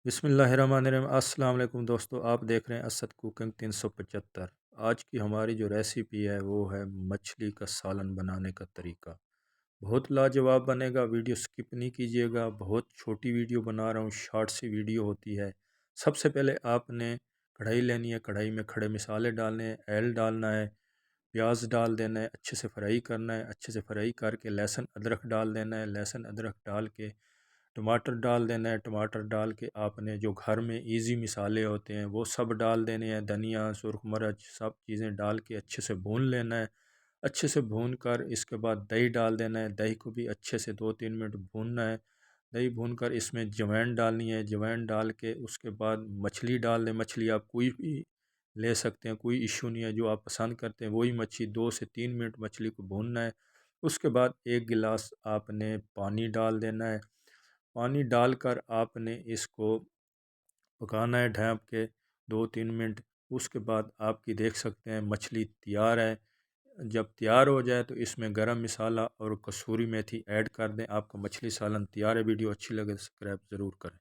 बिस्मिल्लाहिर्रहमानिर्रहीम। अस्सलाम वालेकुम दोस्तों, आप देख रहे हैं असद कुकिंग 375। आज की हमारी जो रेसिपी है वो है मछली का सालन बनाने का तरीका। बहुत लाजवाब बनेगा, वीडियो स्किप नहीं कीजिएगा। बहुत छोटी वीडियो बना रहा हूँ, शॉर्ट सी वीडियो होती है। सबसे पहले आपने कढ़ाई लेनी है, कढ़ाई में खड़े मसाले डालने हैं, ऑयल डालना है, प्याज डाल देना है, अच्छे से फ्राई करना है। अच्छे से फ्राई करके लहसुन अदरक डाल देना है, लहसुन अदरक डाल के टमाटर डाल देना है। टमाटर डाल के आपने जो घर में इजी मसाले होते हैं वो सब डाल देने हैं, धनिया, सुरख मिर्च, सब चीज़ें डाल के अच्छे से भून लेना है। अच्छे से भून कर इसके बाद दही डाल देना है, दही को भी अच्छे से 2-3 मिनट भूनना है। दही भून कर इसमें जवैन डालनी है, जवैन डाल के उसके बाद मछली डाल दें। मछली आप कोई भी ले सकते हैं, कोई इशू नहीं है, जो आप पसंद करते हैं वही मछली। 2 से 3 मिनट मछली को भूनना है। उसके बाद 1 गिलास आपने पानी डाल देना है। पानी डालकर आपने इसको पकाना है ढक के 2-3 मिनट। उसके बाद आपकी देख सकते हैं मछली तैयार है। जब तैयार हो जाए तो इसमें गरम मसाला और कसूरी मेथी ऐड कर दें। आपका मछली सालन तैयार है। वीडियो अच्छी लगे तो सब्सक्राइब ज़रूर करें।